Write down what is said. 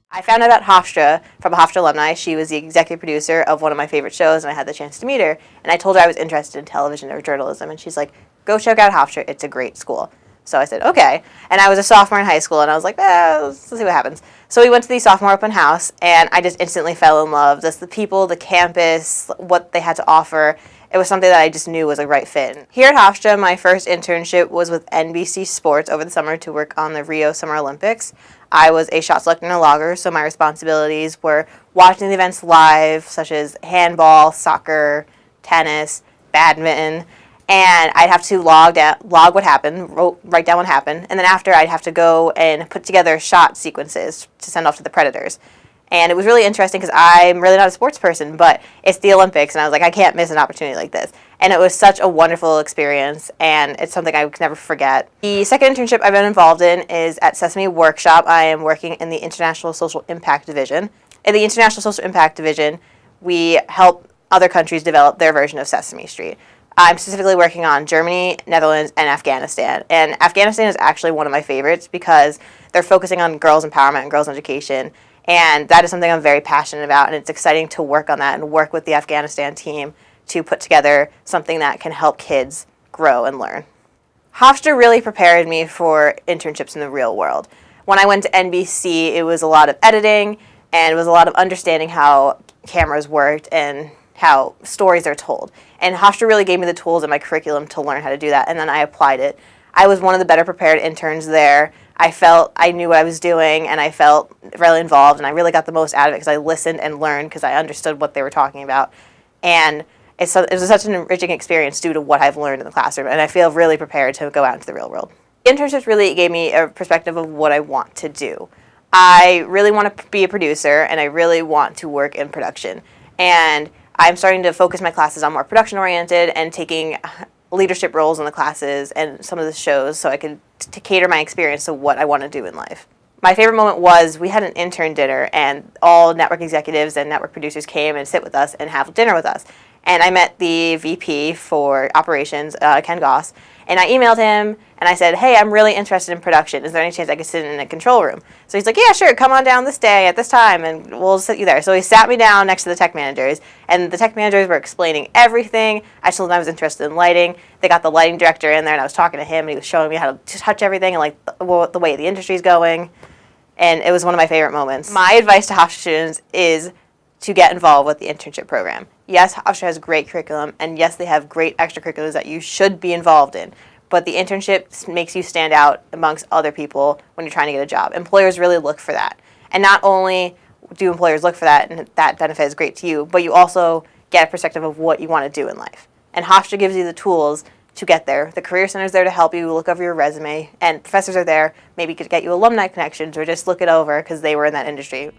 I found out about Hofstra from a Hofstra alumni. She was the executive producer of one of my favorite shows, and I had the chance to meet her. And I told her I was interested in television or journalism, and she's like, go check out Hofstra. It's a great school. So I said, okay. And I was a sophomore in high school, and I was like, let's see what happens. So we went to the sophomore open house, and I just instantly fell in love. Just the people, the campus, what they had to offer. It was something that I just knew was a right fit. Here at Hofstra, my first internship was with NBC Sports over the summer to work on the Rio Summer Olympics. I was a shot selector and a logger, so my responsibilities were watching the events live, such as handball, soccer, tennis, badminton, and I'd have to log what happened, write down what happened, and then after I'd have to go and put together shot sequences to send off to the Predators. And it was really interesting because I'm really not a sports person, but it's the Olympics, and I was like, I can't miss an opportunity like this. And it was such a wonderful experience, and it's something I could never forget. The second internship I've been involved in is at Sesame Workshop. I am working in the International Social Impact Division. In the International Social Impact Division, we help other countries develop their version of Sesame Street. I'm specifically working on Germany, Netherlands, and Afghanistan. And Afghanistan is actually one of my favorites because they're focusing on girls' empowerment and girls' education. And that is something I'm very passionate about, and it's exciting to work on that and work with the Afghanistan team to put together something that can help kids grow and learn. Hofstra really prepared me for internships in the real world. When I went to NBC, it was a lot of editing, and it was a lot of understanding how cameras worked and how stories are told. And Hofstra really gave me the tools in my curriculum to learn how to do that, and then I applied it. I was one of the better prepared interns there. I felt I knew what I was doing, and I felt really involved, and I really got the most out of it because I listened and learned because I understood what they were talking about. And it was such an enriching experience due to what I've learned in the classroom, and I feel really prepared to go out into the real world. Internships really gave me a perspective of what I want to do. I really want to be a producer, and I really want to work in production. And I'm starting to focus my classes on more production-oriented and taking leadership roles in the classes and some of the shows so I can cater my experience to what I want to do in life. My favorite moment was we had an intern dinner, and all network executives and network producers came and sit with us and have dinner with us. And I met the VP for operations, Ken Goss, and I emailed him and I said, hey, I'm really interested in production. Is there any chance I could sit in a control room? So he's like, yeah, sure, come on down this day at this time and we'll sit you there. So he sat me down next to the tech managers, and the tech managers were explaining everything. I told them I was interested in lighting. They got the lighting director in there, and I was talking to him, and he was showing me how to touch everything and like the way the industry's going. And it was one of my favorite moments. My advice to Hofstra students is to get involved with the internship program. Yes, Hofstra has great curriculum, and yes, they have great extracurriculars that you should be involved in. But the internship makes you stand out amongst other people when you're trying to get a job. Employers really look for that. And not only do employers look for that, and that benefit is great to you, but you also get a perspective of what you want to do in life. And Hofstra gives you the tools to get there. The Career Center is there to help you look over your resume, and professors are there maybe to get you alumni connections or just look it over because they were in that industry.